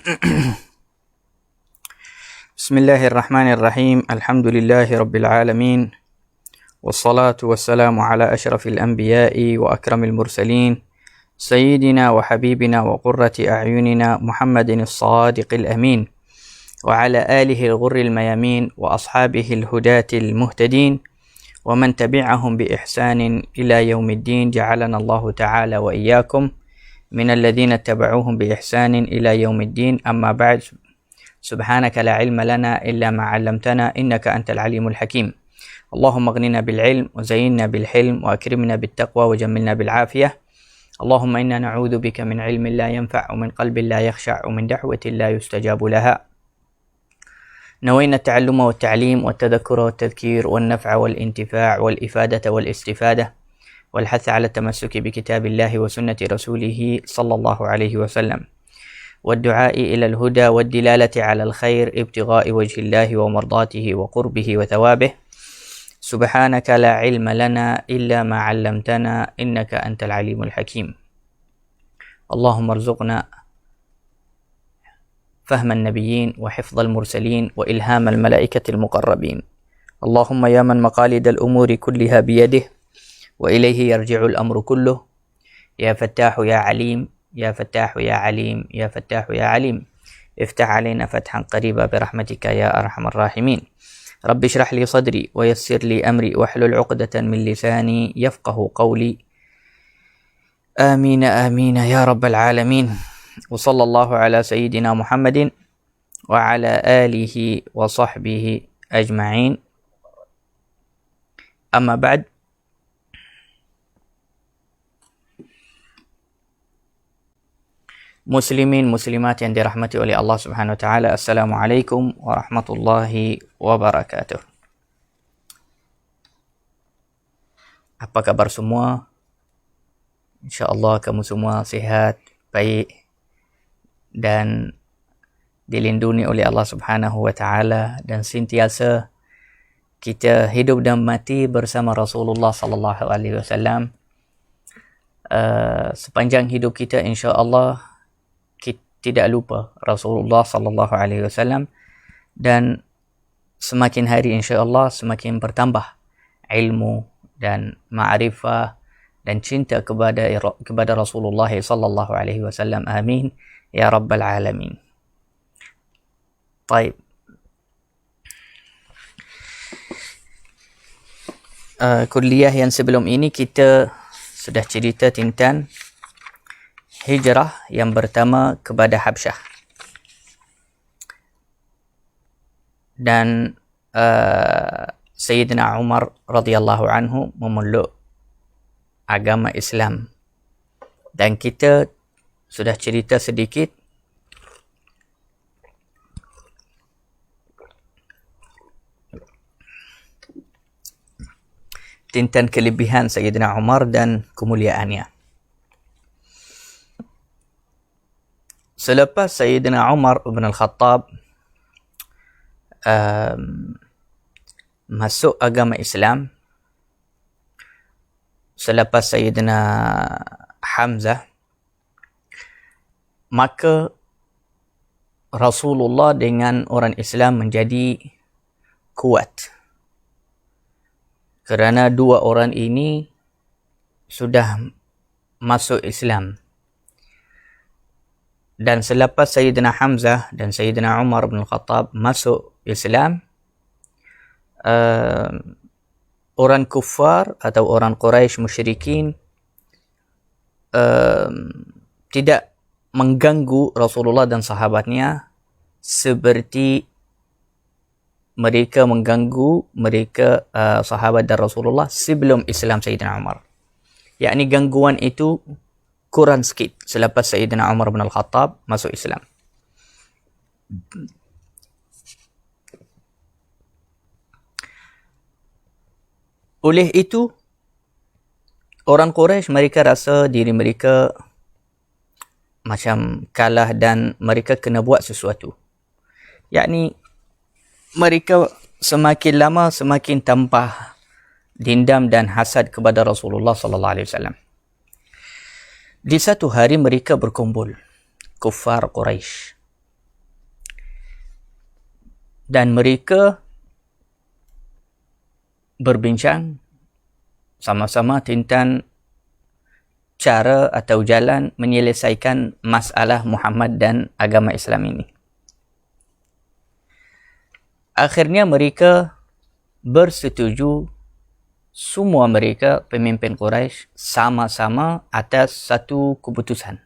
بسم الله الرحمن الرحيم الحمد لله رب العالمين والصلاة والسلام على أشرف الأنبياء وأكرم المرسلين سيدنا وحبيبنا وقرة أعيننا محمد الصادق الأمين وعلى آله الغر الميامين وأصحابه الهداة المهتدين ومن تبعهم بإحسان إلى يوم الدين جعلنا الله تعالى وإياكم من الذين اتبعوهم بإحسان إلى يوم الدين أما بعد سبحانك لا علم لنا إلا ما علمتنا إنك أنت العليم الحكيم اللهم اغننا بالعلم وزينا بالحلم وأكرمنا بالتقوى وجملنا بالعافية اللهم إنا نعوذ بك من علم لا ينفع ومن قلب لا يخشع ومن دعوة لا يستجاب لها نوينا التعلم والتعليم والتذكر والتذكير والنفع والانتفاع والإفادة والاستفادة والحث على التمسك بكتاب الله وسنة رسوله صلى الله عليه وسلم والدعاء إلى الهدى والدلالة على الخير ابتغاء وجه الله ومرضاته وقربه وثوابه سبحانك لا علم لنا إلا ما علمتنا إنك أنت العليم الحكيم اللهم ارزقنا فهم النبيين وحفظ المرسلين وإلهام الملائكة المقربين اللهم يا من مقاليد الأمور كلها بيده وإليه يرجع الأمر كله يا فتاح يا عليم يا فتاح يا عليم يا فتاح يا عليم افتح علينا فتحا قريبا برحمتك يا أرحم الراحمين رب اشرح لي صدري ويسر لي أمري واحلل عقدة من لساني يفقه قولي آمين آمين يا رب العالمين وصلى الله على سيدنا محمد وعلى آله وصحبه أجمعين أما بعد Muslimin muslimat yang dirahmati oleh Allah Subhanahu wa taala, Assalamualaikum warahmatullahi wabarakatuh. Apa kabar semua? Insya-Allah kamu semua sihat, baik dan dilindungi oleh Allah Subhanahu wa taala dan sentiasa kita hidup dan mati bersama Rasulullah sallallahu alaihi wasallam. Sepanjang hidup kita insya-Allah tidak lupa Rasulullah sallallahu alaihi wasallam dan semakin hari insya-Allah semakin bertambah ilmu dan ma'rifah dan cinta kepada Rasulullah sallallahu alaihi wasallam. Amin ya rabbal alamin. Baik. Kuliah yang sebelum ini kita sudah cerita tentang hijrah yang pertama kepada Habsyah. Dan Sayyidina Umar radhiyallahu anhu memeluk agama Islam. Dan kita sudah cerita sedikit tentang kelebihan Sayyidina Umar dan kemuliaannya. Selepas Sayyidina Umar bin Al-Khattab masuk agama Islam, selepas Sayyidina Hamzah, maka Rasulullah dengan orang Islam menjadi kuat. Kerana dua orang ini sudah masuk Islam. Dan selepas Sayyidina Hamzah dan Sayyidina Umar bin Khattab masuk Islam, orang kufar atau orang Quraisy musyrikin tidak mengganggu Rasulullah dan sahabatnya seperti mereka mengganggu sahabat dan Rasulullah sebelum Islam Sayyidina Umar. Yakni gangguan itu kurang sikit selepas Sayyidina Umar bin Al-Khattab masuk Islam. Oleh itu, orang Quraisy mereka rasa diri mereka macam kalah dan mereka kena buat sesuatu. Yakni mereka semakin lama semakin tambah dendam dan hasad kepada Rasulullah sallallahu alaihi wasallam. Di satu hari mereka berkumpul, kufar Quraisy. Dan mereka berbincang sama-sama tentang cara atau jalan menyelesaikan masalah Muhammad dan agama Islam ini. Akhirnya mereka bersetuju, semua mereka pemimpin Quraisy sama-sama atas satu keputusan.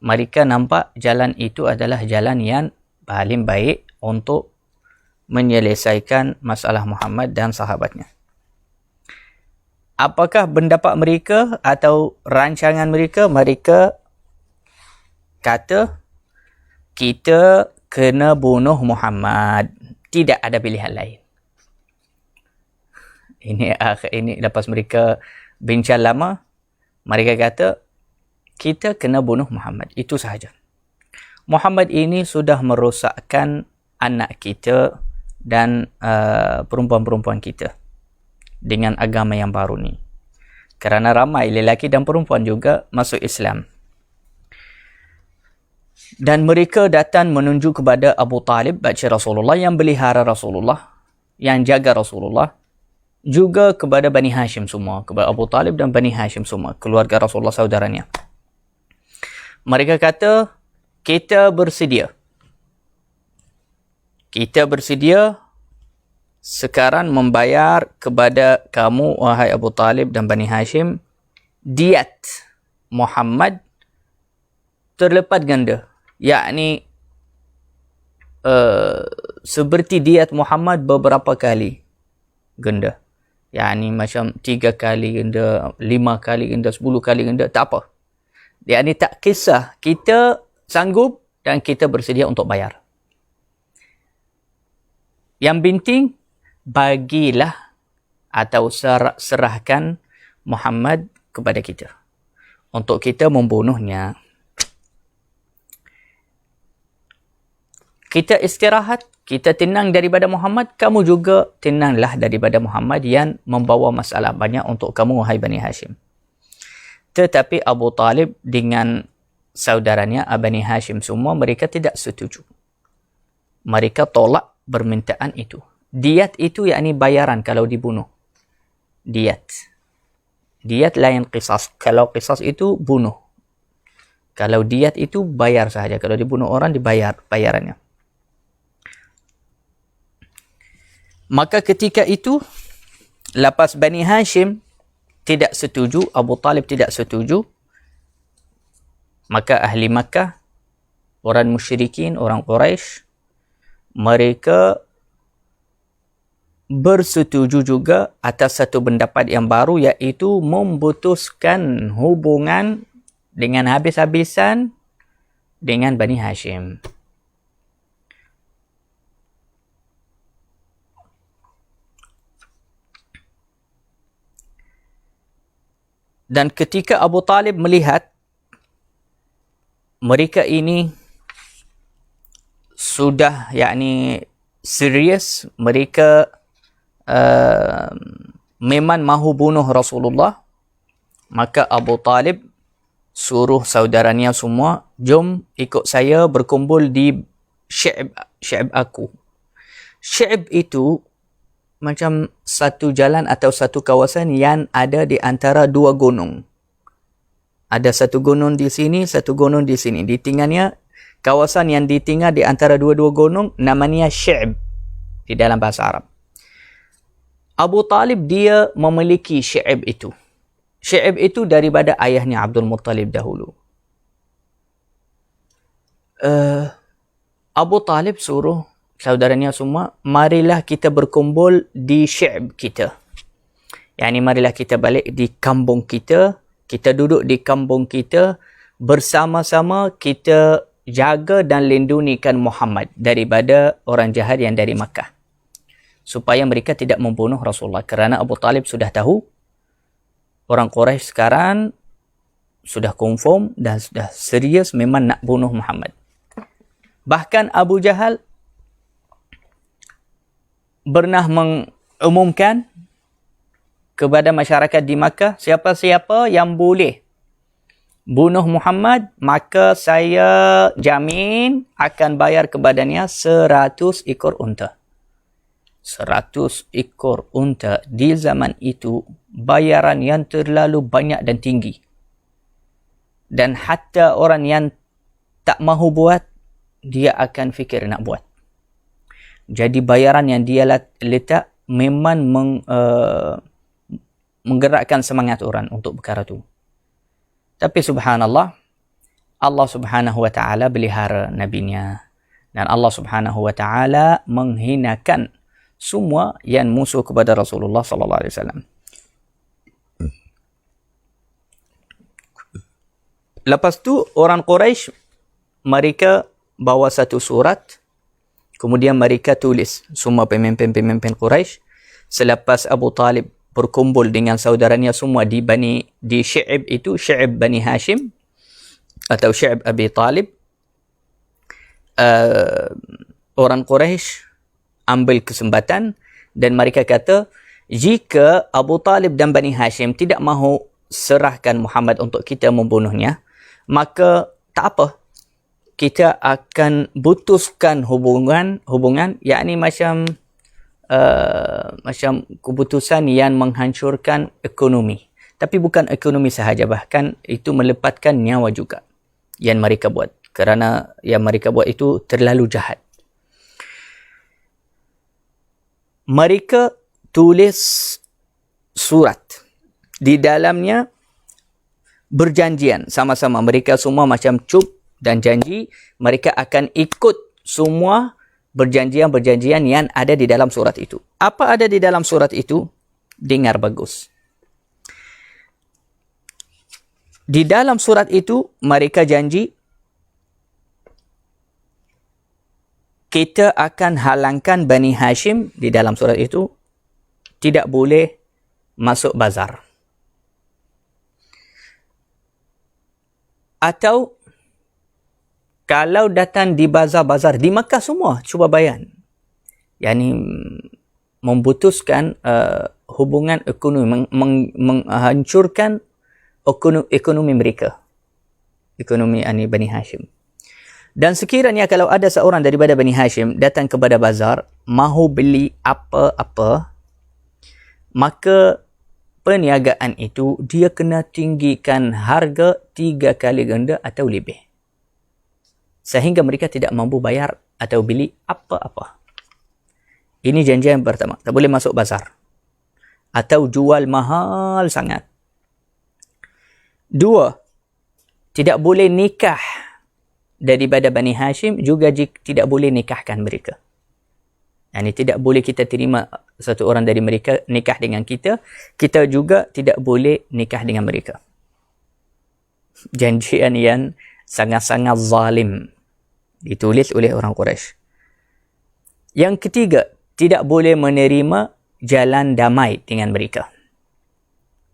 Mereka nampak jalan itu adalah jalan yang paling baik untuk menyelesaikan masalah Muhammad dan sahabatnya. Apakah pendapat mereka atau rancangan mereka? Mereka kata, kita kena bunuh Muhammad. Tidak ada pilihan lain. Ini lepas mereka bincang lama, mereka kata, kita kena bunuh Muhammad. Itu sahaja. Muhammad ini sudah merosakkan anak kita dan perempuan-perempuan kita dengan agama yang baru ni. Kerana ramai lelaki dan perempuan juga masuk Islam. Dan mereka datang menunjuk kepada Abu Talib, baca Rasulullah, yang pelihara Rasulullah, yang jaga Rasulullah, juga kepada Bani Hashim semua, kepada Abu Talib dan Bani Hashim semua, keluarga Rasulullah saudaranya. Mereka kata, kita bersedia. Kita bersedia sekarang membayar kepada kamu, wahai Abu Talib dan Bani Hashim, diat Muhammad terlepas ganda. Yakni seperti diat Muhammad beberapa kali ganda. Yakni macam 3 kali ganda, 5 kali ganda, 10 kali ganda, tak apa. Yakni tak kisah, kita sanggup dan kita bersedia untuk bayar. Yang penting, bagilah atau serahkan Muhammad kepada kita untuk kita membunuhnya. Kita istirahat, kita tenang daripada Muhammad, kamu juga tenanglah daripada Muhammad yang membawa masalah banyak untuk kamu, wahai Bani Hashim. Tetapi Abu Talib dengan saudaranya Bani Hashim semua, mereka tidak setuju. Mereka tolak permintaan itu. Diat itu yakni bayaran kalau dibunuh. Diat. Diat lain qisas. Kalau qisas itu bunuh. Kalau diat itu bayar sahaja. Kalau dibunuh orang dibayar bayarannya. Maka ketika itu, lepas Bani Hashim tidak setuju, Abu Talib tidak setuju, maka ahli Makkah, orang musyrikin, orang Quraisy, mereka bersetuju juga atas satu pendapat yang baru, iaitu memutuskan hubungan dengan habis-habisan dengan Bani Hashim. Dan ketika Abu Talib melihat mereka ini sudah yakni serius, mereka memang mahu bunuh Rasulullah, maka Abu Talib suruh saudaranya semua, jom ikut saya berkumpul di Syi'b aku. Syi'b itu macam satu jalan atau satu kawasan yang ada di antara dua gunung. Ada satu gunung di sini, satu gunung di sini. Di tengahnya, kawasan yang di tengah di antara dua-dua gunung namanya Syi'b di dalam bahasa Arab. Abu Talib dia memiliki Syi'b itu. Syi'b itu daripada ayahnya Abdul Muttalib dahulu. Abu Talib suruh saudaranya semua, marilah kita berkumpul di Syi'b kita. Yani marilah kita balik di kampung kita, kita duduk di kampung kita, bersama-sama kita jaga dan lindungikan Muhammad daripada orang jahat yang dari Makkah. Supaya mereka tidak membunuh Rasulullah. Kerana Abu Talib sudah tahu, orang Quraisy sekarang sudah confirm dan sudah serius memang nak bunuh Muhammad. Bahkan Abu Jahal pernah mengumumkan kepada masyarakat di Makkah, siapa-siapa yang boleh bunuh Muhammad, maka saya jamin akan bayar kepadanya 100 ekor unta. 100 ekor unta di zaman itu bayaran yang terlalu banyak dan tinggi. Dan hatta orang yang tak mahu buat, dia akan fikir nak buat. Jadi bayaran yang dia letak memang menggerakkan semangat orang untuk perkara itu. Tapi subhanallah, Allah subhanahu wa ta'ala pelihara nabinya. Dan Allah subhanahu wa ta'ala menghinakan semua yang musuh kepada Rasulullah sallallahu alaihi wasallam. Lepas tu orang Quraisy mereka bawa satu surat, kemudian mereka tulis, semua pemimpin-pemimpin Quraisy selepas Abu Talib berkumpul dengan saudaranya semua di Syi'ib itu, Syi'ib Bani Hashim atau Syi'ib Abi Talib. Orang Quraisy ambil kesempatan dan mereka kata, jika Abu Talib dan Bani Hashim tidak mahu serahkan Muhammad untuk kita membunuhnya, maka tak apa, kita akan putuskan hubungan, yakni macam keputusan yang menghancurkan ekonomi. Tapi bukan ekonomi sahaja, bahkan itu melepaskan nyawa juga yang mereka buat. Kerana yang mereka buat itu terlalu jahat. Mereka tulis surat. Di dalamnya berjanjian sama-sama. Mereka semua macam cub dan janji. Mereka akan ikut semua berjanjian-berjanjian yang ada di dalam surat itu. Apa ada di dalam surat itu? Dengar bagus. Di dalam surat itu, mereka janji, kita akan halangkan Bani Hashim di dalam surat itu, tidak boleh masuk bazar. Atau kalau datang di bazar-bazar di Makkah semua, cuba bayang. Yani memutuskan hubungan ekonomi, menghancurkan ekonomi mereka. Ekonomi Bani Hashim. Dan sekiranya kalau ada seorang daripada Bani Hashim datang kepada bazar, mahu beli apa-apa, maka perniagaan itu dia kena tinggikan harga 3 kali ganda atau lebih. Sehingga mereka tidak mampu bayar atau beli apa-apa. Ini janjian yang pertama. Tak boleh masuk bazar. Atau jual mahal sangat. 2. Tidak boleh nikah daripada Bani Hashim, juga tidak boleh nikahkan mereka. Yani tidak boleh kita terima satu orang dari mereka nikah dengan kita. Kita juga tidak boleh nikah dengan mereka. Janjian yang sangat-sangat zalim ditulis oleh orang Quraisy. Yang ketiga, tidak boleh menerima jalan damai dengan mereka.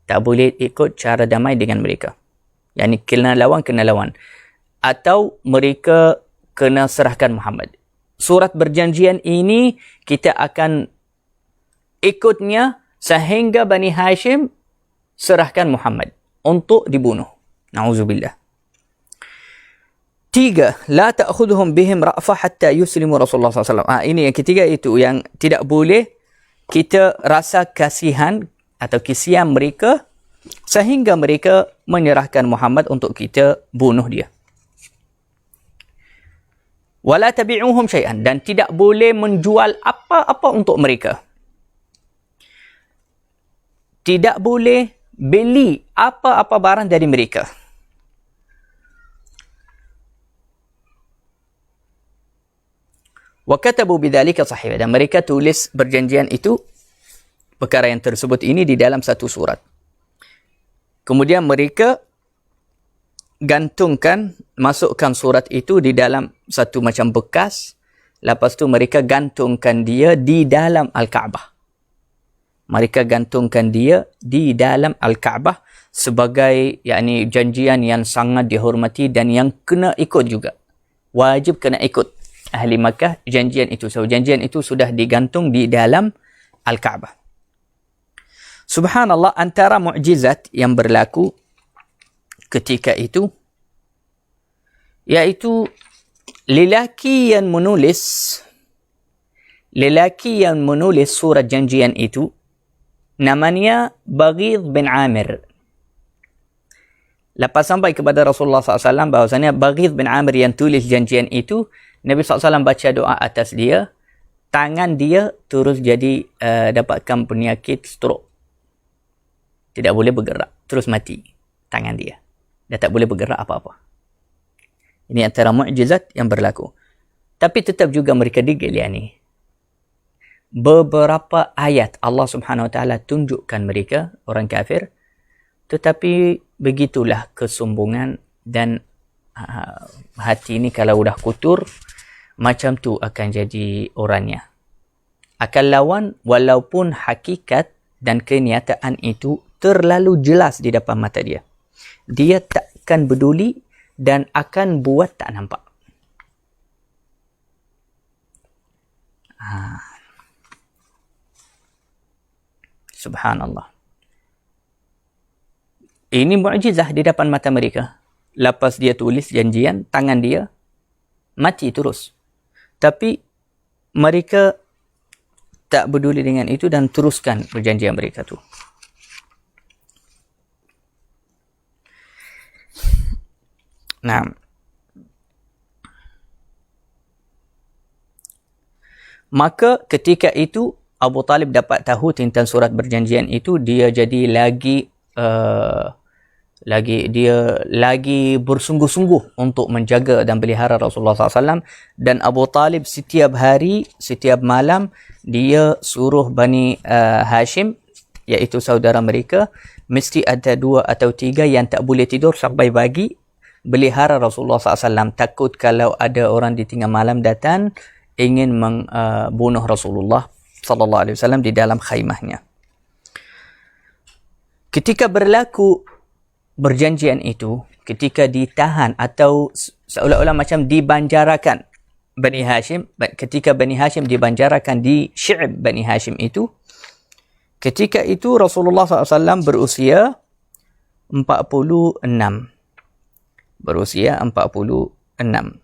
Tak boleh ikut cara damai dengan mereka. Yani kena lawan. Atau mereka kena serahkan Muhammad. Surat berjanjian ini kita akan ikutnya sehingga Bani Hashim serahkan Muhammad untuk dibunuh. Na'udzubillah. 3. La ta'khudhum bihim ra'fah hatta yuslimu Rasulullah SAW. Ini yang ketiga itu yang tidak boleh kita rasa kasihan atau kesian mereka sehingga mereka menyerahkan Muhammad untuk kita bunuh dia. Wala tabi'uhum syai'an, dan tidak boleh menjual apa-apa untuk mereka. Tidak boleh beli apa-apa barang dari mereka. Wa katabu bidzalika sahifa, dan mereka tulis perjanjian itu, perkara yang tersebut ini di dalam satu surat. Kemudian mereka gantungkan, masukkan surat itu di dalam satu macam bekas. Lepas tu mereka gantungkan dia di dalam Al-Kaabah. Mereka gantungkan dia di dalam Al-Kaabah sebagai yakni janjian yang sangat dihormati dan yang kena ikut juga. Wajib kena ikut ahli Makkah janjian itu. So janjian itu sudah digantung di dalam Al-Kaabah. Subhanallah, antara mukjizat yang berlaku ketika itu, iaitu lelaki yang menulis surat janjian itu namanya Baghidh bin Amir. Lepas sampai kepada Rasulullah SAW bahawasanya Baghidh bin Amir yang tulis janjian itu, Nabi SAW baca doa atas dia, tangan dia terus jadi dapatkan penyakit stroke. Tidak boleh bergerak, terus mati tangan dia. Dia tak boleh bergerak apa-apa. Ini antara mukjizat yang berlaku. Tapi tetap juga mereka digil ni. Beberapa ayat Allah Subhanahu Wa Taala tunjukkan mereka orang kafir, tetapi begitulah kesombongan dan hati ini kalau udah kotor macam tu akan jadi orangnya. Akan lawan walaupun hakikat dan kenyataan itu terlalu jelas di depan mata dia. Dia takkan peduli dan akan buat tak nampak. Subhanallah. Ini mukjizah di depan mata mereka. Lepas dia tulis janjian, tangan dia mati terus. Tapi mereka tak peduli dengan itu dan teruskan perjanjian mereka tu. Nah, maka ketika itu Abu Talib dapat tahu tentang surat perjanjian itu, dia jadi lagi bersungguh-sungguh untuk menjaga dan pelihara Rasulullah SAW. Dan Abu Talib setiap hari, setiap malam, dia suruh Bani Hashim, iaitu saudara mereka, mesti ada 2 atau 3 yang tak boleh tidur sampai pagi, pelihara Rasulullah SAW. Takut kalau ada orang di tengah malam datang ingin membunuh Rasulullah SAW di dalam khaimahnya. Ketika berlaku perjanjian itu, ketika ditahan atau seolah-olah macam dibanjarakan Bani Hashim, ketika Bani Hashim dibanjarakan di Syi'b Bani Hashim itu, ketika itu Rasulullah SAW berusia 46. Berusia 46.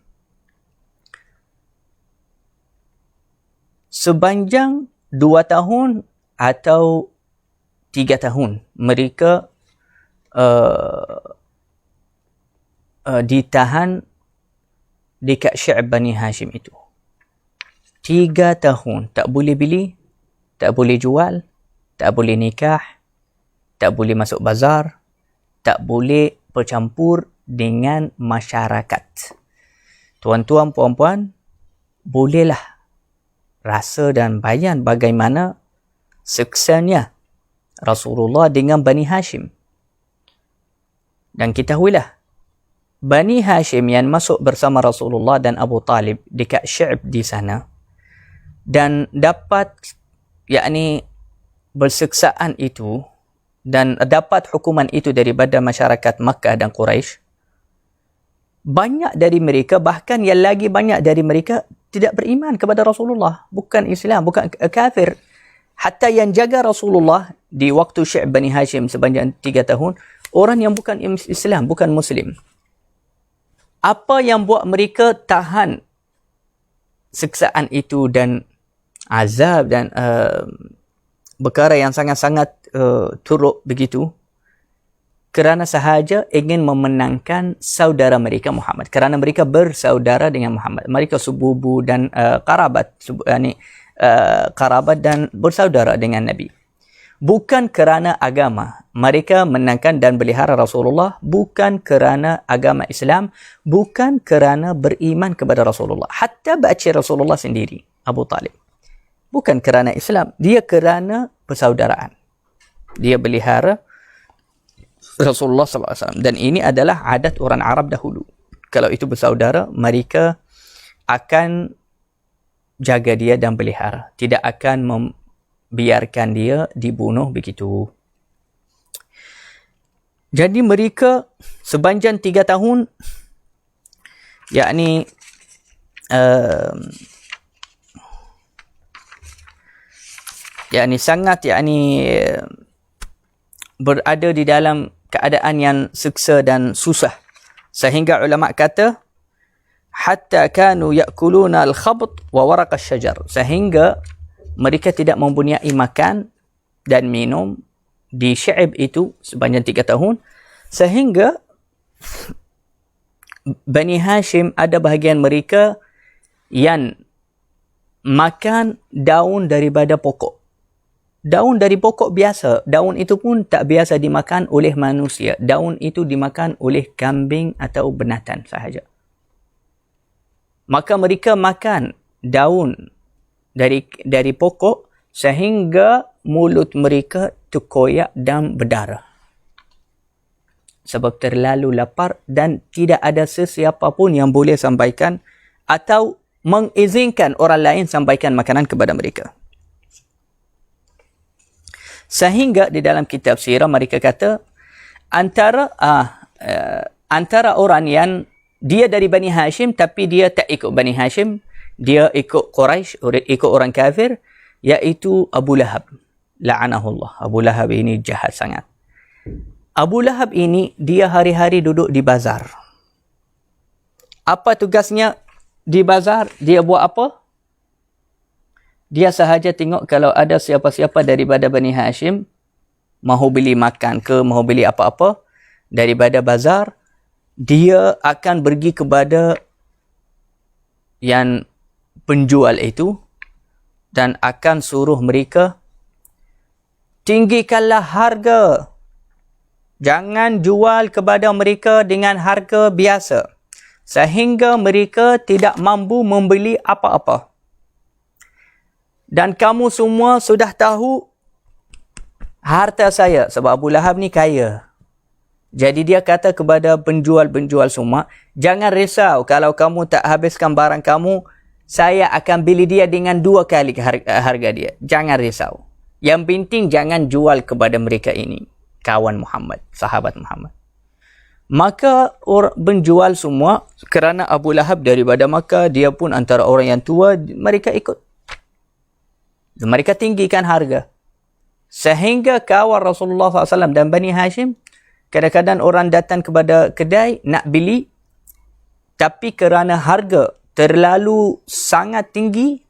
Sepanjang 2 tahun atau 3 tahun mereka ditahan dekat Syi'b Bani Hashim itu. 3 tahun tak boleh beli, tak boleh jual, tak boleh nikah, tak boleh masuk bazar, tak boleh bercampur dengan masyarakat. Tuan-tuan, puan-puan, bolehlah rasa dan bayang bagaimana seksanya Rasulullah dengan Bani Hashim. Dan ketahuilah, Bani Hashim yang masuk bersama Rasulullah dan Abu Talib dekat Syi'b di sana dan dapat berseksaan itu dan dapat hukuman itu daripada masyarakat Makkah dan Quraisy, banyak dari mereka, bahkan yang lagi banyak dari mereka tidak beriman kepada Rasulullah, bukan Islam, bukan kafir. Hatta yang jaga Rasulullah di waktu Syi'b Bani Hashim sepanjang 3 tahun, orang yang bukan Islam, bukan Muslim. Apa yang buat mereka tahan seksaan itu dan azab dan perkara yang sangat-sangat teruk begitu? Kerana sahaja ingin memenangkan saudara mereka Muhammad. Kerana mereka bersaudara dengan Muhammad. Mereka sebubu dan karabat. Karabat dan bersaudara dengan Nabi. Bukan kerana agama. Mereka menangkan dan pelihara Rasulullah. Bukan kerana agama Islam. Bukan kerana beriman kepada Rasulullah. Hatta baca Rasulullah sendiri, Abu Talib. Bukan kerana Islam. Dia kerana persaudaraan. Dia pelihara Rasulullah SAW. Dan ini adalah adat orang Arab dahulu. Kalau itu bersaudara, mereka akan jaga dia dan pelihara. Tidak akan membiarkan dia dibunuh begitu. Jadi mereka sepanjang 3 tahun, sangat berada di dalam keadaan yang seksa dan susah. Sehingga ulama kata, hatta kanu ya'kuluna al-khabt wa waraq asy-syajar. Sehingga mereka tidak mempunyai makan dan minum di Syi'ib itu sepanjang 3 tahun. Sehingga Bani Hashim ada bahagian mereka yang makan daun daripada pokok. Daun dari pokok biasa. Daun itu pun tak biasa dimakan oleh manusia. Daun itu dimakan oleh kambing atau binatang sahaja. Maka mereka makan daun dari pokok sehingga mulut mereka terkoyak dan berdarah. Sebab terlalu lapar dan tidak ada sesiapa pun yang boleh sampaikan atau mengizinkan orang lain sampaikan makanan kepada mereka. Sehingga di dalam kitab sirah mereka kata antara orang yang dia dari Bani Hashim tapi dia tak ikut Bani Hashim, dia ikut Quraisy, ikut orang kafir, iaitu Abu Lahab. La'anahullah. Abu Lahab ini jahat sangat. Abu Lahab ini dia hari-hari duduk di bazar. Apa tugasnya di bazar? Dia buat apa? Dia sahaja tengok kalau ada siapa-siapa daripada Bani Hashim mahu beli makan ke, mahu beli apa-apa daripada bazar, dia akan pergi kepada yang penjual itu dan akan suruh mereka, tinggikanlah harga. Jangan jual kepada mereka dengan harga biasa sehingga mereka tidak mampu membeli apa-apa. Dan kamu semua sudah tahu harta saya, sebab Abu Lahab ni kaya. Jadi dia kata kepada penjual-penjual semua, jangan risau kalau kamu tak habiskan barang kamu, saya akan beli dia dengan 2 kali harga dia. Jangan risau. Yang penting jangan jual kepada mereka ini. Kawan Muhammad, sahabat Muhammad. Maka orang penjual semua, kerana Abu Lahab daripada Makkah, dia pun antara orang yang tua, mereka ikut. Mereka tinggikan harga. Sehingga kawan Rasulullah SAW dan Bani Hashim, kadang-kadang orang datang kepada kedai nak beli, tapi kerana harga terlalu sangat tinggi,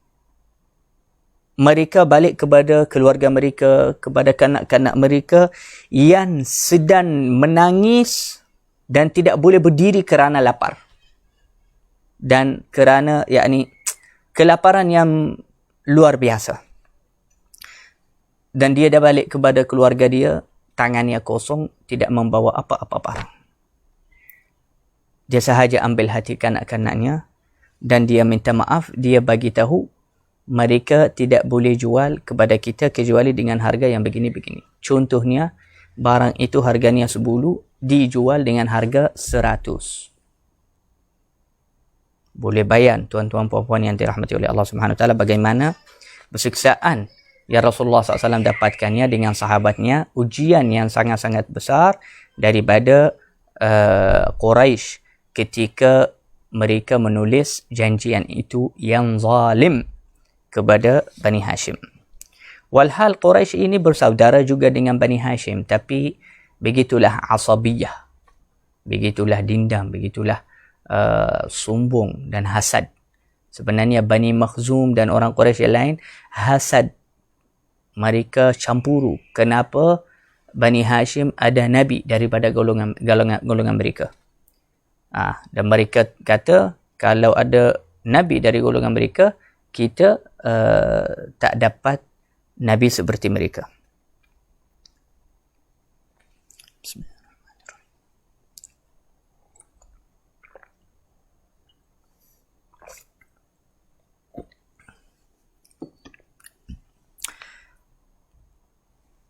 mereka balik kepada keluarga mereka, kepada kanak-kanak mereka yang sedang menangis dan tidak boleh berdiri kerana lapar. Dan kerana kelaparan yang luar biasa. Dan dia dah balik kepada keluarga dia, tangannya kosong, tidak membawa apa-apa barang. Dia sahaja ambil hati kanak-kanaknya dan dia minta maaf, dia bagi tahu mereka tidak boleh jual kepada kita kecuali dengan harga yang begini-begini. Contohnya, barang itu harganya 10, dijual dengan harga 100. Boleh bayang tuan-tuan puan-puan yang dirahmati oleh Allah Subhanahu Wa Taala bagaimana bersiksaan yang Rasulullah SAW dapatkannya dengan sahabatnya, ujian yang sangat-sangat besar daripada Quraisy ketika mereka menulis janjian itu yang zalim kepada Bani Hashim. Walhal Quraisy ini bersaudara juga dengan Bani Hashim, tapi begitulah asabiyah, begitulah dendam, begitulah sombong dan hasad. Sebenarnya Bani Makhzum dan orang Quraisy yang lain hasad. Mereka campuru. Kenapa Bani Hashim ada Nabi daripada golongan mereka. Dan mereka kata, kalau ada Nabi dari golongan mereka, kita tak dapat Nabi seperti mereka.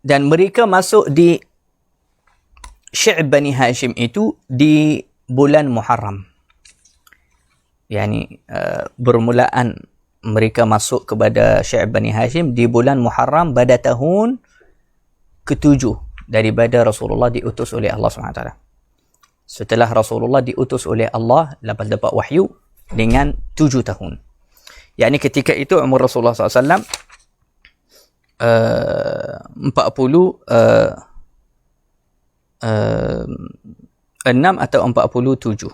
Dan mereka masuk di Syi'b Bani Hashim itu di bulan Muharram. Bermulaan mereka masuk kepada Syi'b Bani Hashim di bulan Muharram pada tahun ke-7 daripada Rasulullah diutus oleh Allah SWT. Setelah Rasulullah diutus oleh Allah, lepas dapat wahyu dengan 7 tahun. Ketika itu umur Rasulullah SAW 40 6 atau 47.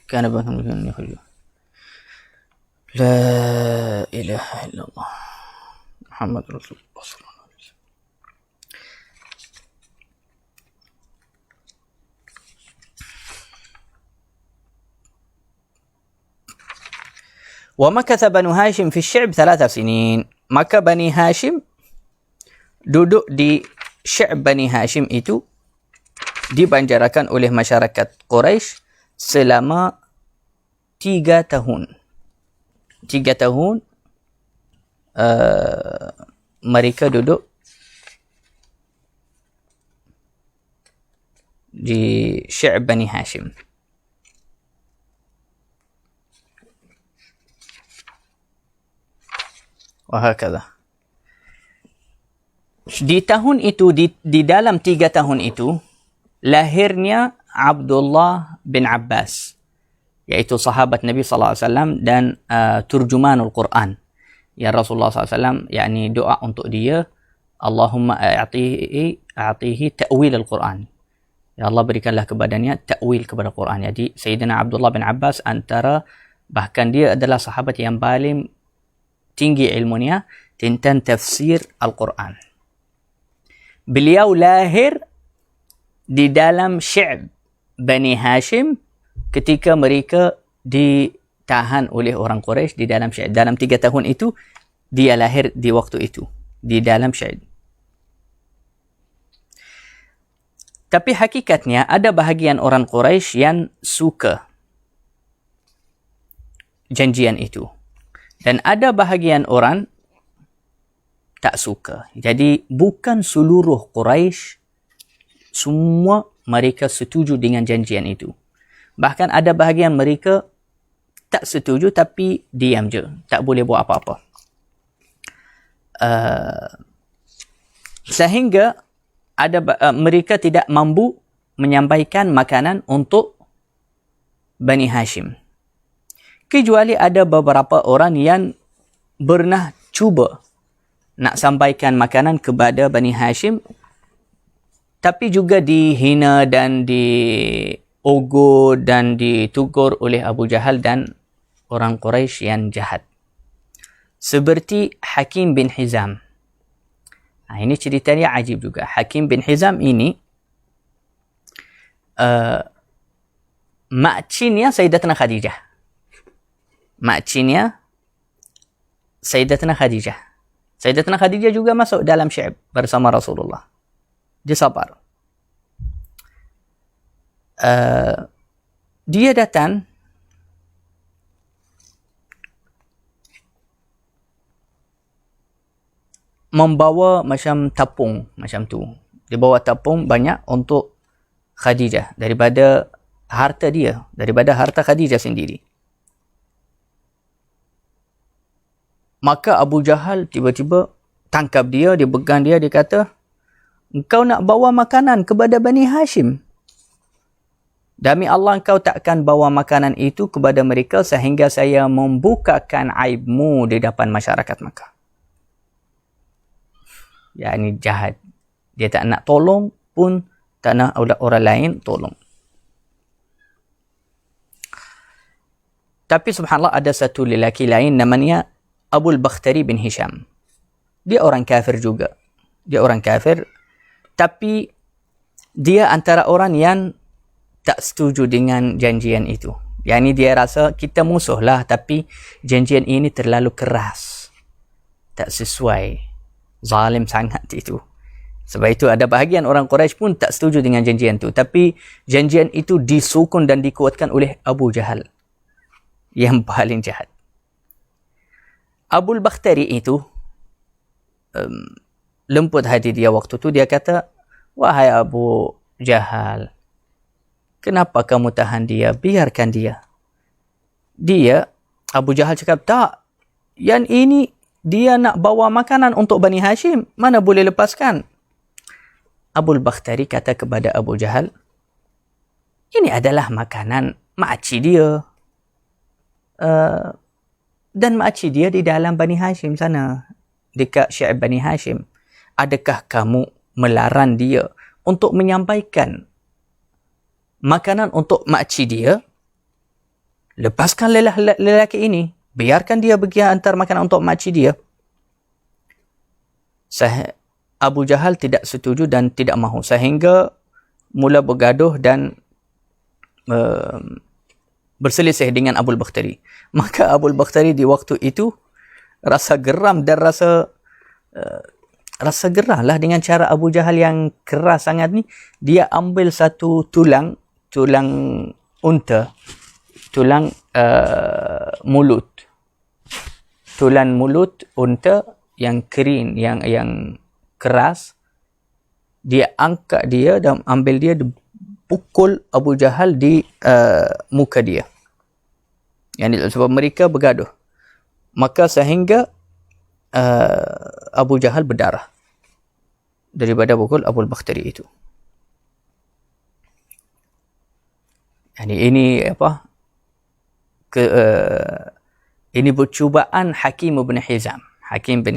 Kana bahkan la ilaha illallah Muhammad Rasulullah sallallahu alaihi wasallam. Wa makatha Banu Hashim fi Sy'b 3 sinin. Maka Bani Hashim duduk di Sy'b Bani Hashim itu dibanjarakan oleh masyarakat Quraisy selama 3 tahun. 3 tahun mereka duduk di Sy'b Bani Hashim. Wahakadha. Di tahun itu, di dalam 3 tahun itu, lahirnya Abdullah bin Abbas, yaitu sahabat Nabi SAW dan turjumanul Quran. Ya Rasulullah SAW, yakni doa untuk dia, Allahumma a'tihi ta'wil al-Quran. Ya Allah, berikanlah kepadanya ta'wil kepada Quran. Jadi Sayyidina Abdullah bin Abbas bahkan dia adalah sahabat yang paling tinggi ilmunya tentang tafsir Al-Quran. Beliau lahir di dalam Sy'b Bani Hashim ketika mereka ditahan oleh orang Quraisy di dalam Sy'b. Dalam 3 tahun itu, dia lahir di waktu itu, di dalam Sy'b. Tapi hakikatnya ada bahagian orang Quraisy yang suka janjian itu. Dan ada bahagian orang tak suka. Jadi bukan seluruh Quraisy semua mereka setuju dengan janjian itu. Bahkan ada bahagian mereka tak setuju tapi diam je, tak boleh buat apa-apa. Sehingga mereka tidak mampu menyampaikan makanan untuk Bani Hashim. Kecuali ada beberapa orang yang pernah cuba nak sampaikan makanan kepada Bani Hashim, tapi juga dihina dan diogoh dan ditugur oleh Abu Jahal dan orang Quraisy yang jahat. Seperti Hakim bin Hizam. Ini ceritanya ajib juga. Hakim bin Hizam ini makcinnya Sayyidatina Khadijah. Makcinnya Sayyidatina Khadijah. Sayyidatina Khadijah juga masuk dalam Sy'b bersama Rasulullah. Dia sabar. Dia datang membawa macam tapung macam tu. Dia bawa tapung banyak untuk Khadijah daripada harta dia, daripada harta Khadijah sendiri. Maka Abu Jahal tiba-tiba tangkap dia, dia pegang dia, dia kata, engkau nak bawa makanan kepada Bani Hashim. Demi Allah, engkau takkan bawa makanan itu kepada mereka sehingga saya membukakan aibmu di depan masyarakat Makkah. Ya, ini jahat. Dia tak nak tolong pun, tak nak orang lain tolong. Tapi subhanallah, ada satu lelaki lain namanya Abul Bakhtari bin Hisham. Dia orang kafir juga. Dia orang kafir. Tapi dia antara orang yang tak setuju dengan janjian itu. Yang ini dia rasa kita musuh lah. Tapi janjian ini terlalu keras. Tak sesuai. Zalim sangat itu. Sebab itu ada bahagian orang Quraisy pun tak setuju dengan janjian itu. Tapi janjian itu disokong dan dikuatkan oleh Abu Jahal. Yang paling jahat. Abul Bakhtari itu lembut hati dia waktu tu. Dia kata, wahai Abu Jahal, kenapa kamu tahan dia? Biarkan dia. Abu Jahal cakap, tak. Yang ini dia nak bawa makanan untuk Bani Hashim. Mana boleh lepaskan? Abul Bakhtari kata kepada Abu Jahal, ini adalah makanan makcik dia. Dan makcik dia di dalam Bani Hashim sana, dekat Syi'ab Bani Hashim. Adakah kamu melarang dia untuk menyampaikan makanan untuk makcik dia? Lepaskan lelaki ini. Biarkan dia pergi hantar makanan untuk makcik dia. Abu Jahal tidak setuju dan tidak mahu. Sehingga mula bergaduh dan berselisih dengan Abul Bakhtari. Maka Abul Bakhtari di waktu itu rasa geram dan rasa gerah lah dengan cara Abu Jahal yang keras sangat ni. Dia ambil satu tulang unta, tulang mulut unta yang kering, yang keras. Dia angkat dia dan ambil dia, pukul Abu Jahal di muka dia. Sebab mereka bergaduh. Maka sehingga Abu Jahal berdarah daripada pukul Abul Bakhtari itu. Ini ini percubaan Hakim bin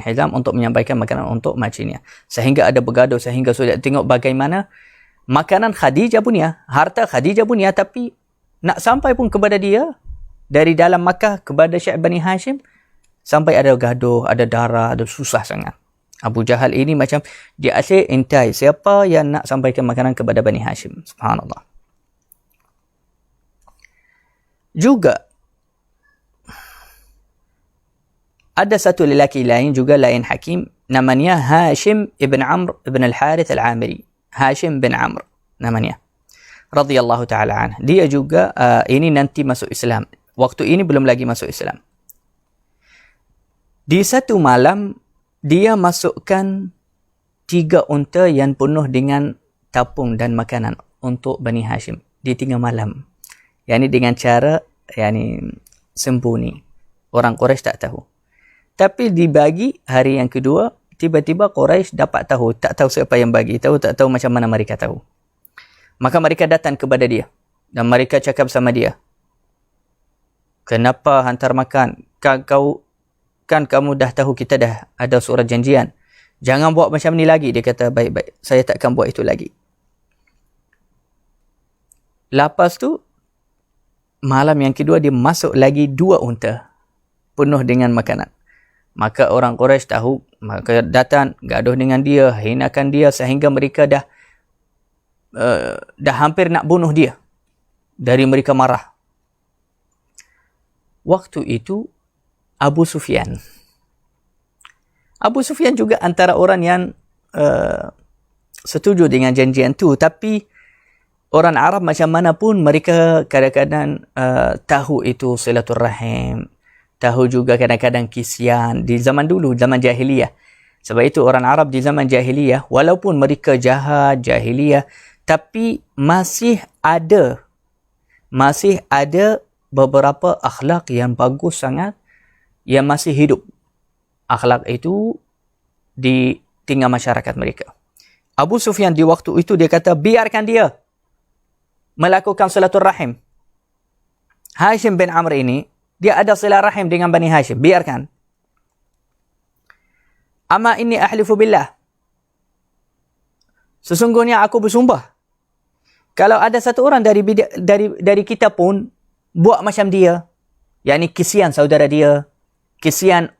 Hizam untuk menyampaikan makanan untuk makciknya. Sehingga ada bergaduh, sehingga sudah tengok bagaimana makanan Khadijah punya, harta Khadijah punya, tapi nak sampai pun kepada dia dari dalam Makkah kepada Syi'ab Bani Hashim, sampai ada gaduh, ada darah, ada susah sangat. Abu Jahal ini macam dia asyik intai siapa yang nak sampaikan makanan kepada Bani Hashim. Subhanallah. Juga ada satu lelaki lain juga lain Hakim, namanya Hashim ibn Amr ibn al-Harith al-Amiri. Hashim bin Amr namanya, radhiyallahu ta'ala anhu. Dia juga ini nanti masuk Islam. Waktu ini belum lagi masuk Islam. Di satu malam dia masukkan 3 unta yang penuh dengan tapung dan makanan untuk Bani Hashim di tengah malam. Dengan cara sembunyi. Orang Quraisy tak tahu. Tapi dibagi hari yang kedua, tiba-tiba Quraisy dapat tahu. Tak tahu siapa yang bagi tahu, tak tahu macam mana mereka tahu. Maka mereka datang kepada dia dan mereka cakap sama dia, kenapa hantar makan? Kan kamu dah tahu kita dah ada surat janjian. Jangan buat macam ni lagi. Dia kata, baik-baik, saya takkan buat itu lagi. Lepas tu, malam yang kedua dia masuk lagi 2 unta penuh dengan makanan. Maka orang Quraisy tahu, maka datang gaduh dengan dia, hinakan dia, sehingga mereka dah hampir nak bunuh dia. Dari mereka marah. Waktu itu Abu Sufyan juga antara orang yang setuju dengan janjian tu. Tapi orang Arab macam mana pun mereka kadang-kadang tahu itu silaturrahim, tahu juga kadang-kadang kisian di zaman dulu, zaman jahiliyah. Sebab itu orang Arab di zaman jahiliyah, walaupun mereka jahat, jahiliyah, tapi masih ada beberapa akhlak yang bagus sangat yang masih hidup. Akhlak itu di tengah masyarakat mereka. Abu Sufyan di waktu itu dia kata, biarkan dia melakukan silaturrahim. Hashim bin Amr ini, dia ada silaturrahim dengan Bani Hashim. Biarkan. Ama inni ahlifu billah. Sesungguhnya aku bersumpah, kalau ada satu orang dari kita pun buat macam dia, kisian saudara dia, kisian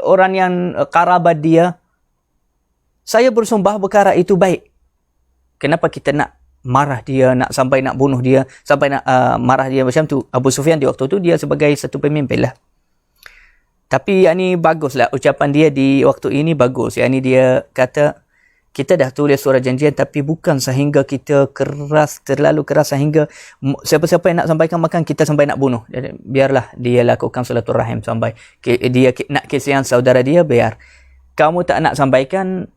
orang yang karabat dia, saya bersumpah perkara itu baik. Kenapa kita nak marah dia, nak sampai nak bunuh dia, sampai nak marah dia macam tu? Abu Sufyan di waktu tu dia sebagai satu pemimpin lah. Tapi baguslah ucapan dia di waktu ini, bagus. Dia kata, kita dah tulis surat janjian tapi bukan sehingga kita terlalu keras sehingga siapa-siapa yang nak sampaikan makan kita sampai nak bunuh. Jadi, biarlah dia lakukan silaturrahim sampai dia nak kesian saudara dia, biar. Kamu tak nak sampaikan,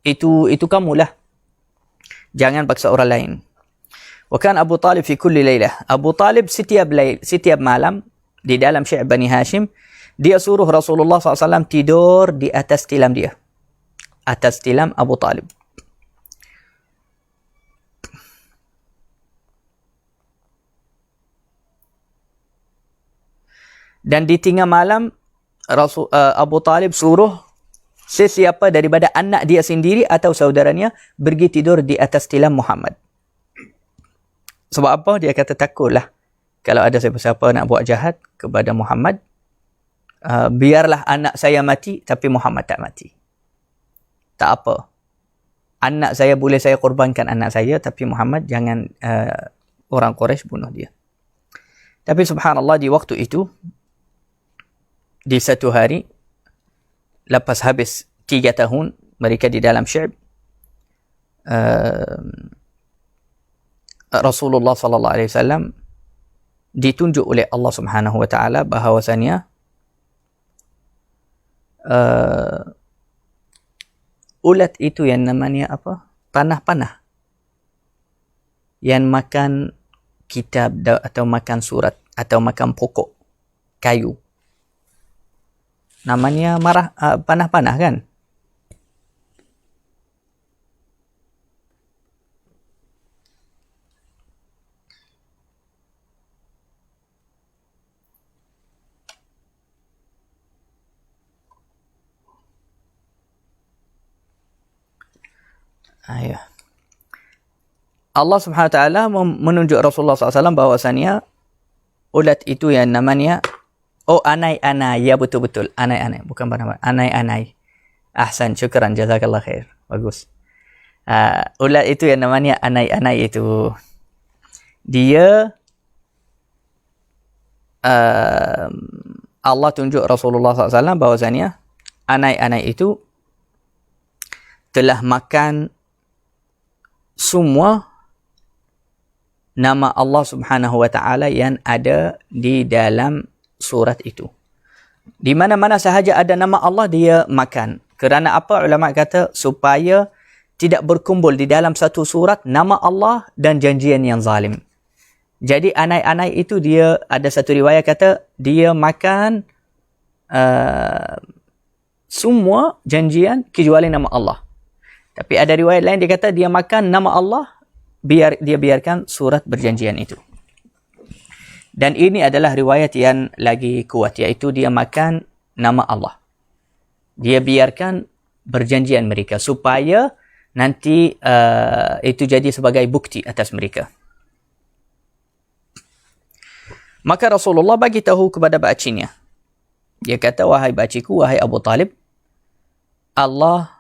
itu kamulah. Jangan paksa orang lain. Wa kan Abu Talib fi kulli laylah. Abu Talib setiap malam di dalam Syi'ab Bani Hashim, dia suruh Rasulullah SAW tidur di atas tilam dia. Atas tilam Abu Talib. Dan di tengah malam Abu Talib suruh sesiapa daripada anak dia sendiri atau saudaranya pergi tidur di atas tilam Muhammad. Sebab apa? Dia kata takutlah kalau ada siapa-siapa nak buat jahat kepada Muhammad, biarlah anak saya mati tapi Muhammad tak mati. Tak apa. Anak saya boleh saya korbankan anak saya, tapi Muhammad jangan orang Quraisy bunuh dia. Tapi subhanallah, di waktu itu, di satu hari, lepas habis 3 tahun mereka di dalam Sy'ib, Rasulullah sallallahu alaihi wasallam ditunjuk oleh Allah Subhanahu wa taala bahawasanya ulat itu yang namanya apa? Panah-panah yang makan kitab atau makan surat atau makan pokok kayu. Namanya panah-panah kan? Ya. Allah Subhanahu Wa Taala menunjuk Rasulullah SAW bahawasanya ulat itu yang namanya anai-anai. Ya, betul-betul. Anai-anai. Bukan panah-panah. Anai-anai. Ahsan. Syukran. Jazakallah khair. Bagus. Ulat itu yang namanya anai-anai itu. Dia Allah tunjuk Rasulullah SAW bahawasanya anai-anai itu telah makan semua nama Allah Subhanahu Wa Taala yang ada di dalam surat itu. Di mana-mana sahaja ada nama Allah, dia makan. Kerana apa? Ulama kata supaya tidak berkumpul di dalam satu surat nama Allah dan janjian yang zalim. Jadi anai-anai itu dia ada satu riwayat kata dia makan semua janjian kecuali nama Allah. Tapi ada riwayat lain dia kata dia makan nama Allah, dia biarkan surat berjanjian itu. Dan ini adalah riwayat yang lagi kuat, iaitu dia makan nama Allah. Dia biarkan berjanjian mereka supaya nanti itu jadi sebagai bukti atas mereka. Maka Rasulullah bagi tahu kepada bacinya. Dia kata, wahai baciku, wahai Abu Talib, Allah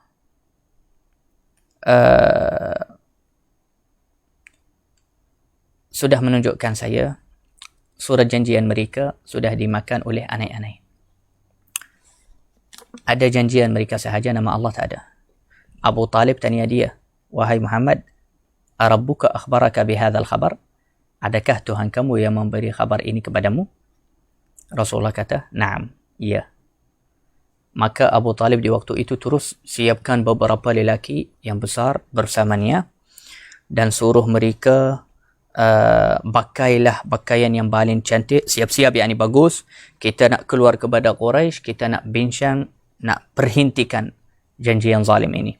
sudah menunjukkan saya surat janjian mereka sudah dimakan oleh anai-anai. Ada janjian mereka sahaja, nama Allah tak ada. Abu Talib tanya dia, wahai Muhammad, Rabbuka akhbaraka bihadzal khabar? Adakah Tuhan kamu yang memberi khabar ini kepadamu? Rasulullah kata, na'am, ya. Maka Abu Talib di waktu itu terus siapkan beberapa lelaki yang besar bersamanya dan suruh mereka pakailah pakaian yang paling cantik, siap-siap yakni bagus, kita nak keluar kepada Quraisy, kita nak bincang, nak perhentikan janji yang zalim ini.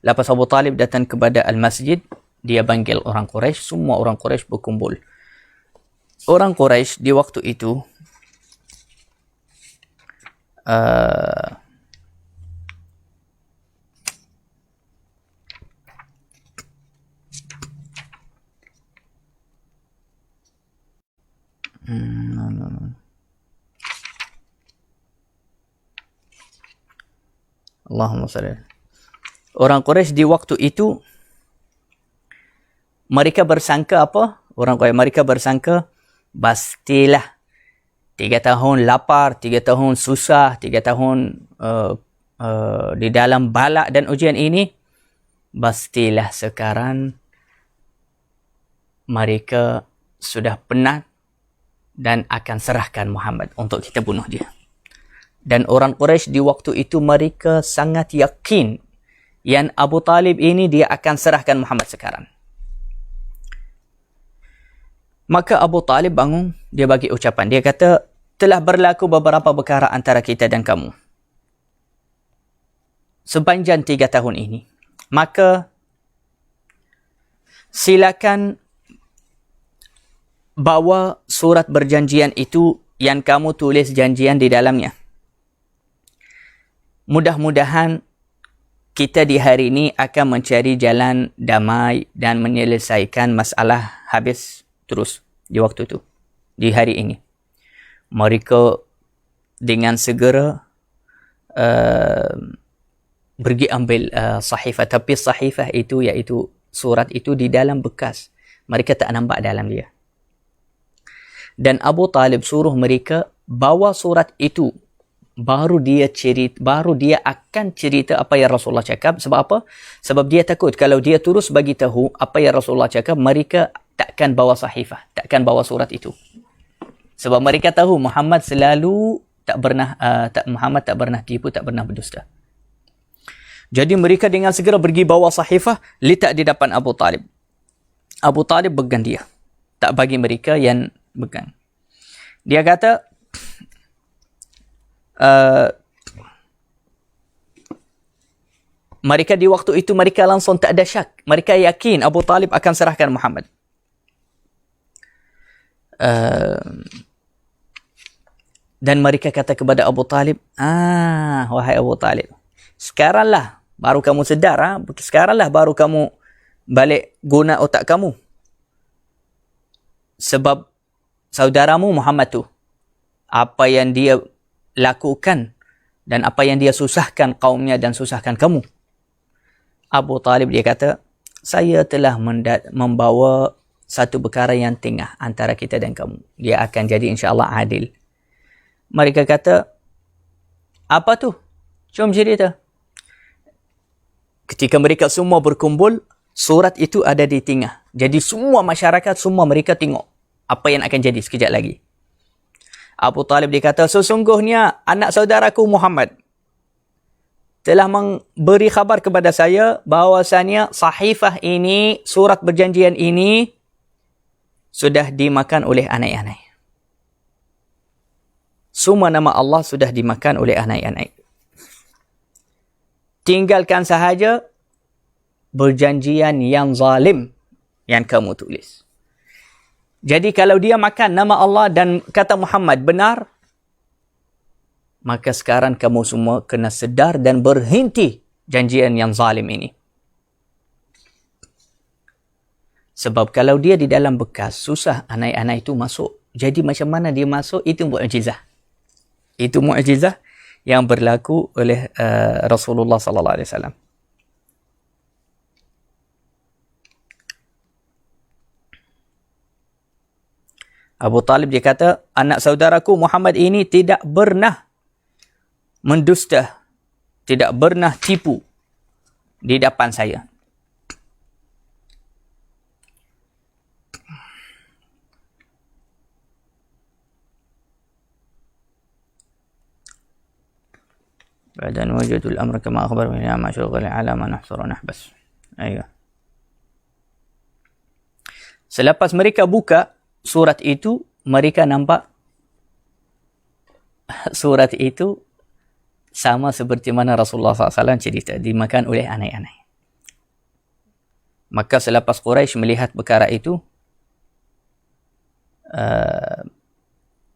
Lepas Abu Talib datang kepada al-masjid, dia panggil orang Quraisy, semua orang Quraisy berkumpul. Orang Quraisy di waktu itu Allahumma salli. Orang Quraisy di waktu itu mereka bersangka apa? Orang Quraisy mereka bersangka pastilah 3 tahun lapar, 3 tahun susah, 3 tahun di dalam bala dan ujian ini, pastilah sekarang mereka sudah penat dan akan serahkan Muhammad untuk kita bunuh dia. Dan orang Quraisy di waktu itu mereka sangat yakin yang Abu Talib ini dia akan serahkan Muhammad sekarang. Maka Abu Talib bangun, dia bagi ucapan. Dia kata, telah berlaku beberapa perkara antara kita dan kamu sepanjang 3 tahun ini. Maka silakan bawa surat berjanjian itu yang kamu tulis janjian di dalamnya. Mudah-mudahan kita di hari ini akan mencari jalan damai dan menyelesaikan masalah habis terus di waktu itu, di hari ini. Mereka dengan segera pergi ambil sahifah, tapi sahifah itu iaitu surat itu di dalam bekas. Mereka tak nampak dalam dia. Dan Abu Talib suruh mereka bawa surat itu. Baru dia akan cerita apa yang Rasulullah cakap. Sebab apa? Sebab dia takut kalau dia terus bagi tahu apa yang Rasulullah cakap, mereka takkan bawa sahifah, takkan bawa surat itu. Sebab mereka tahu Muhammad selalu Muhammad tak pernah tipu, tak pernah berdusta. Jadi mereka dengan segera pergi bawa sahifah, letak di depan Abu Talib. Abu Talib pegang dia. Tak bagi mereka yang pegang. Dia kata, mereka di waktu itu, mereka langsung tak ada syak. Mereka yakin Abu Talib akan serahkan Muhammad. Dan mereka kata kepada Abu Talib, wahai Abu Talib, sekaranglah baru kamu sedar, sekaranglah baru kamu balik guna otak kamu. Sebab saudaramu Muhammad tu, apa yang dia lakukan dan apa yang dia susahkan kaumnya dan susahkan kamu. Abu Talib dia kata, saya telah membawa satu perkara yang tengah antara kita dan kamu. Dia akan jadi insyaAllah adil. Mereka kata, apa tu? Jom cerita. Ketika mereka semua berkumpul, surat itu ada di tengah. Jadi semua masyarakat, semua mereka tengok apa yang akan jadi sekejap lagi. Abu Talib dia kata, sesungguhnya anak saudaraku Muhammad telah memberi khabar kepada saya bahawasanya sahifah ini, surat perjanjian ini sudah dimakan oleh anak-anak. Semua nama Allah sudah dimakan oleh anak-anak. Tinggalkan sahaja perjanjian yang zalim yang kamu tulis. Jadi kalau dia makan nama Allah dan kata Muhammad benar, maka sekarang kamu semua kena sedar dan berhenti janjian yang zalim ini. Sebab kalau dia di dalam bekas, susah anak-anak itu masuk. Jadi macam mana dia masuk, itu mukjizah. Itu mukjizah yang berlaku oleh Rasulullah sallallahu alaihi wasallam. Abu Talib dia kata, anak saudaraku Muhammad ini tidak pernah mendusta, tidak pernah tipu di depan saya. Badan wujudul amr kama akhbar min ma syughal ala ma nahsur nahbas. Ayo. Selepas mereka buka surat itu, mereka nampak surat itu sama seperti mana Rasulullah SAW cerita, dimakan oleh anak-anak. Maka selepas Quraisy melihat perkara itu,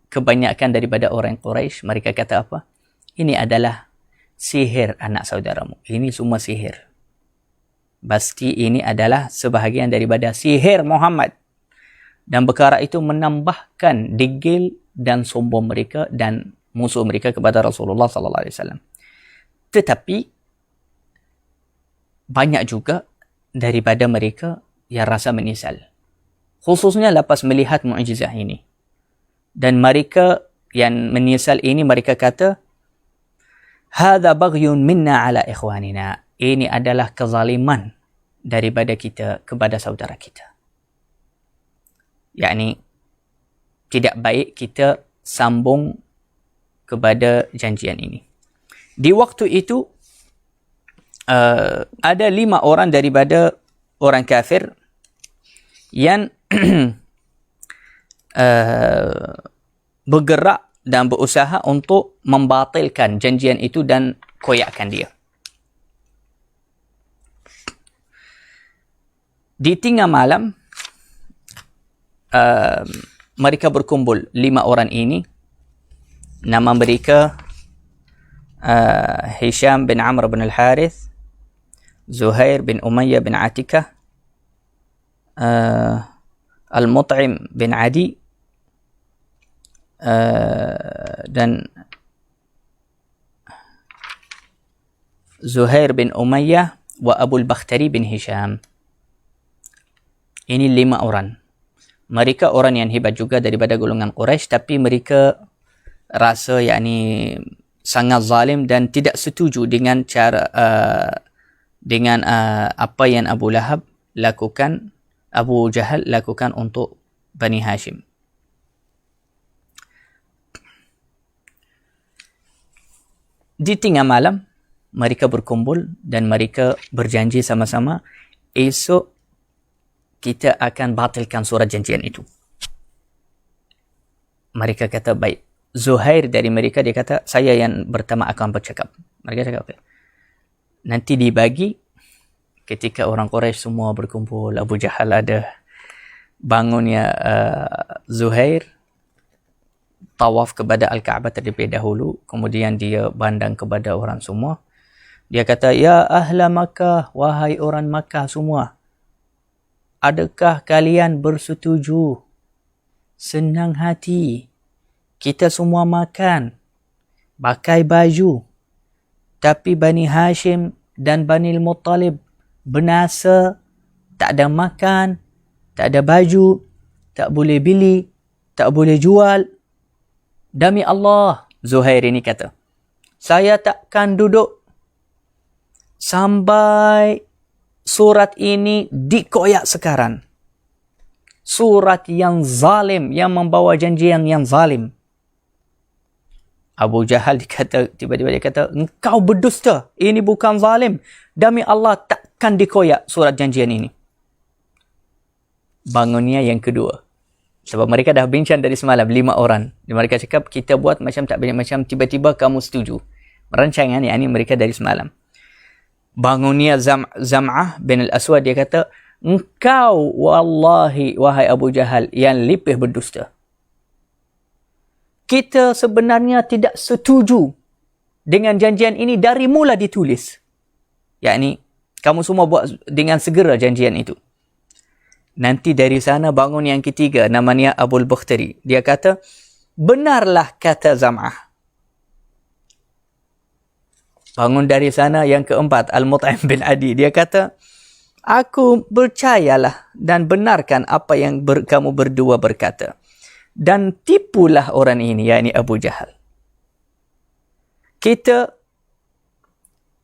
kebanyakan daripada orang Quraisy, mereka kata apa? Ini adalah sihir anak saudaramu. Ini semua sihir. Pasti ini adalah sebahagian daripada sihir Muhammad. Dan perkara itu menambahkan degil dan sombong mereka dan musuh mereka kepada Rasulullah sallallahu alaihi wasallam. Tetapi banyak juga daripada mereka yang rasa menyesal. Khususnya lepas melihat mukjizat ini. Dan mereka yang menyesal ini, mereka kata, hadza baghyun minna ala ikhwanina. Ini adalah kezaliman daripada kita kepada saudara kita. Yakni tidak baik kita sambung kepada janjian ini. Di waktu itu ada 5 orang daripada orang kafir yang bergerak dan berusaha untuk membatalkan janjian itu dan koyakkan dia. Di tengah malam, mereka berkumpul 5 orang ini Nama mereka Hisham bin Amr bin Al-Harith, Zuhair bin Umayyah bin Atikah, Al-Mut'im bin Adi, dan Zuhair bin Umayyah wa Abu al-Bakhtari bin Hisham. Ini 5 orang. Mereka orang yang hebat juga daripada golongan Quraisy, tapi mereka rasa yakni sangat zalim dan tidak setuju dengan cara apa yang Abu Lahab lakukan, Abu Jahal lakukan untuk Bani Hashim. Di tengah malam mereka berkumpul dan mereka berjanji sama-sama, esok kita akan batalkan surat janjian itu. Mereka kata baik. Zuhair dari mereka dia kata, saya yang pertama akan bercakap. Mereka cakap okay. Nanti dibagi ketika orang Quraisy semua berkumpul. Abu Jahal ada, bangunnya Zuhair tawaf kepada Al-Kaabah terlebih dahulu, kemudian dia pandang kepada orang semua. Dia kata, ya ahla Makkah, wahai orang Makkah semua, adakah kalian bersetuju, senang hati, kita semua makan, pakai baju, tapi Bani Hashim dan Bani Al-Muttalib binasa, tak ada makan, tak ada baju, tak boleh beli, tak boleh jual. Demi Allah, Zuhair ini kata, saya takkan duduk sampai surat ini dikoyak sekarang. Surat yang zalim, yang membawa janjian yang zalim. Abu Jahal tiba-tiba dia kata, engkau berdusta, ini bukan zalim. Demi Allah takkan dikoyak surat janjian ini. Bangunnya yang kedua. Sebab mereka dah bincang dari semalam, 5 orang. Mereka cakap, kita buat macam tak banyak macam, tiba-tiba kamu setuju. Rancangan ini mereka dari semalam. Bangunnya Zam'ah bin Al-Aswad, dia kata, engkau wallahi, wahai Abu Jahal, yang lebih berdusta. Kita sebenarnya tidak setuju dengan janjian ini dari mula ditulis. Yakni, kamu semua buat dengan segera janjian itu. Nanti dari sana bangun yang ketiga, namanya Abu al-Bakhtari. Dia kata, benarlah kata Zam'ah. Bangun dari sana yang keempat, Al-Mut'im bin Adi. Dia kata, aku percayalah dan benarkan apa yang kamu berdua berkata. Dan tipulah orang ini, yakni Abu Jahal. Kita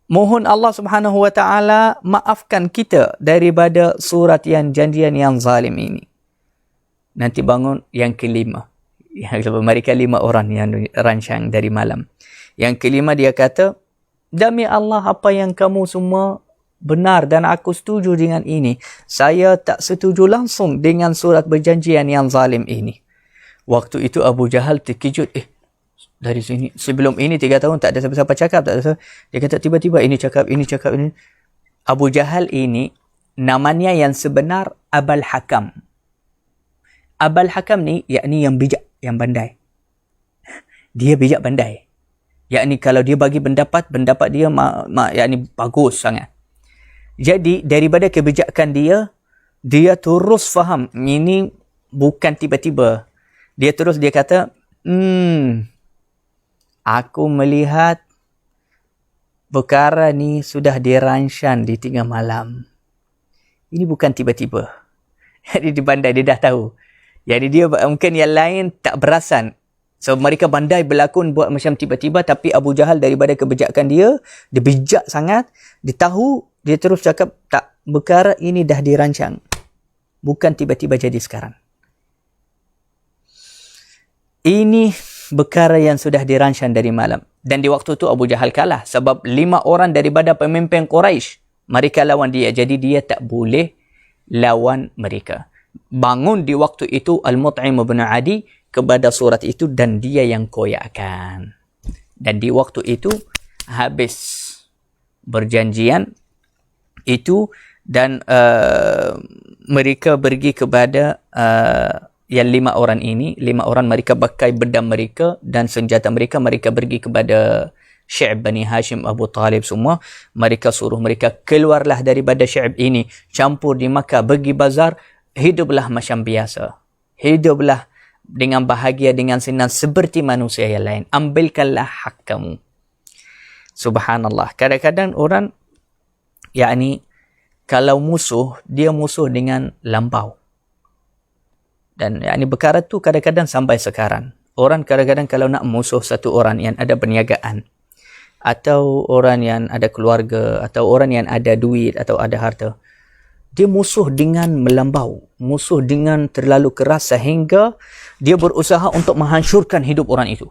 mohon Allah Subhanahu wa ta'ala maafkan kita daripada surat yang janjian yang zalim ini. Nanti bangun yang kelima. Mereka 5 orang yang rancang dari malam. Yang kelima dia kata, demi Allah apa yang kamu semua benar dan aku setuju dengan ini. Saya tak setuju langsung dengan surat perjanjian yang zalim ini. Waktu itu Abu Jahal terkejut. Dari sini, sebelum ini 3 tahun tak ada siapa-siapa cakap. Tak ada. Dia kata tiba-tiba ini cakap, ini cakap, ini. Abu Jahal ini, namanya yang sebenar Abul Hakam. Abul Hakam ni, yakni yang bijak, yang pandai. Dia bijak pandai. Yakni kalau dia bagi pendapat dia yakni bagus sangat. Jadi, daripada kebijakan dia terus faham. Ini bukan tiba-tiba. Dia kata, aku melihat perkara ni sudah dirancang di tengah malam. Ini bukan tiba-tiba. Jadi dia pandai, dia dah tahu. Jadi dia mungkin yang lain tak perasan. So mereka pandai berlakon buat macam tiba-tiba, tapi Abu Jahal daripada kebijakan dia bijak sangat. Dia tahu, dia terus cakap, tak, perkara ini dah dirancang. Bukan tiba-tiba jadi sekarang. Ini perkara yang sudah dirancang dari malam. Dan di waktu itu Abu Jahal kalah. Sebab 5 orang daripada pemimpin Quraisy, mereka lawan dia. Jadi dia tak boleh lawan mereka. Bangun di waktu itu Al-Mut'im bin Adi kepada surat itu dan dia yang koyakkan. Dan di waktu itu habis berjanjian itu dan mereka pergi kepada yang 5 orang ini, 5 orang mereka pakai pedang mereka dan senjata mereka, mereka pergi kepada Syi'ab Bani Hashim, Abu Talib semua. Mereka suruh mereka keluarlah daripada Syi'ab ini, campur di Makkah, pergi bazar, hiduplah macam biasa. Hiduplah dengan bahagia, dengan senang seperti manusia yang lain. Ambilkanlah hak kamu. Subhanallah. Kadang-kadang orang, yakni kalau musuh, dia musuh dengan lampau. Dan yakni perkara tu kadang-kadang sampai sekarang. Orang kadang-kadang kalau nak musuh satu orang yang ada perniagaan, atau orang yang ada keluarga, atau orang yang ada duit, atau ada harta, dia musuh dengan melampau, musuh dengan terlalu keras sehingga dia berusaha untuk menghancurkan hidup orang itu,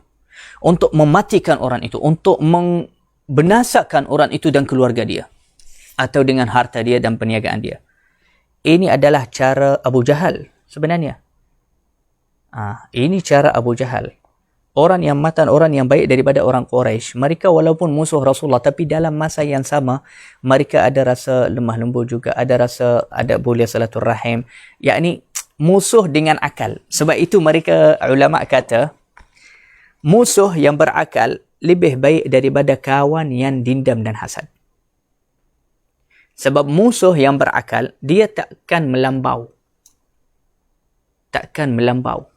untuk mematikan orang itu, untuk membinasakan orang itu dan keluarga dia, atau dengan harta dia dan perniagaan dia. Ini adalah cara Abu Jahal sebenarnya. Ini cara Abu Jahal. Orang yang matan, orang yang baik daripada orang Quraisy. Mereka walaupun musuh Rasulullah, tapi dalam masa yang sama, mereka ada rasa lemah lembut juga, ada rasa ada boleh silaturahim. Yakni musuh dengan akal. Sebab itu mereka, ulama kata, musuh yang berakal lebih baik daripada kawan yang dendam dan hasad. Sebab musuh yang berakal, dia takkan melampau. Takkan melampau.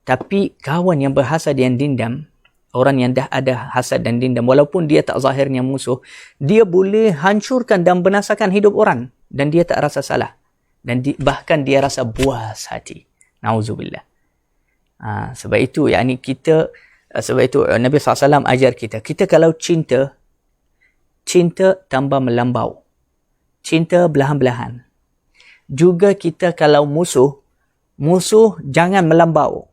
Tapi kawan yang berhasad dan dendam, orang yang dah ada hasad dan dendam, walaupun dia tak zahirnya musuh, dia boleh hancurkan dan binasakan hidup orang. Dan dia tak rasa salah. Dan bahkan dia rasa puas hati. Nauzubillah. Sebab itu, yakni kita, sebab itu Nabi SAW ajar kita, kita kalau cinta, cinta tambah melambau. Cinta belahan-belahan. Juga kita kalau musuh, musuh jangan melambau.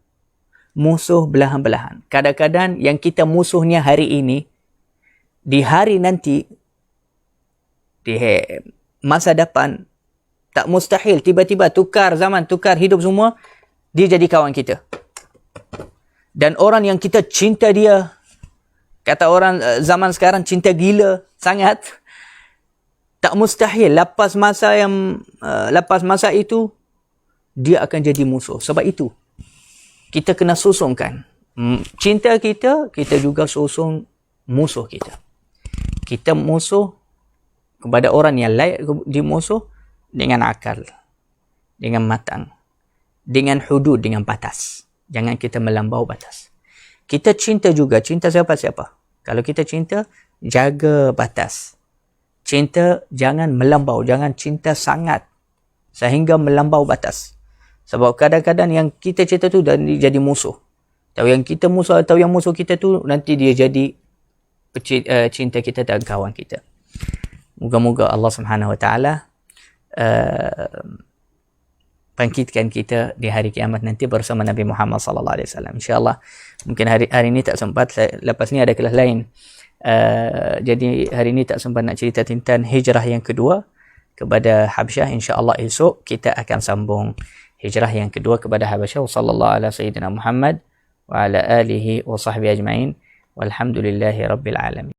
Musuh belahan-belahan. Kadang-kadang yang kita musuhnya hari ini, di hari nanti, di masa depan, tak mustahil tiba-tiba tukar zaman, tukar hidup semua, dia jadi kawan kita. Dan orang yang kita cinta dia, kata orang zaman sekarang cinta gila sangat, tak mustahil lepas masa itu dia akan jadi musuh. Sebab itu kita kena susungkan cinta kita, kita juga susung musuh kita. Kita musuh kepada orang yang layak dimusuh dengan akal, dengan matang, dengan hudud, dengan batas. Jangan kita melampau batas. Kita cinta juga, cinta siapa-siapa. Kalau kita cinta, jaga batas. Cinta jangan melampau, jangan cinta sangat sehingga melampau batas. Sebab kadang-kadang yang kita cinta tu dan jadi musuh. Atau yang kita musuh, atau yang musuh kita tu nanti dia jadi cinta kita dan kawan kita. Moga-moga Allah Subhanahu Wa Taala bangkitkan kita di hari kiamat nanti bersama Nabi Muhammad sallallahu alaihi wasallam. Insya-Allah. Mungkin hari ini tak sempat, lepas ni ada kelas lain. Jadi hari ini tak sempat nak cerita tentang hijrah yang kedua kepada Habsyah. Insya-Allah esok kita akan sambung hijrah yang kedua kepada Habsyah. Sallallahu ala sayyidina Muhammad wa ala alihi wa sahbihi ajma'in. Walhamdulillahi rabbil alamin.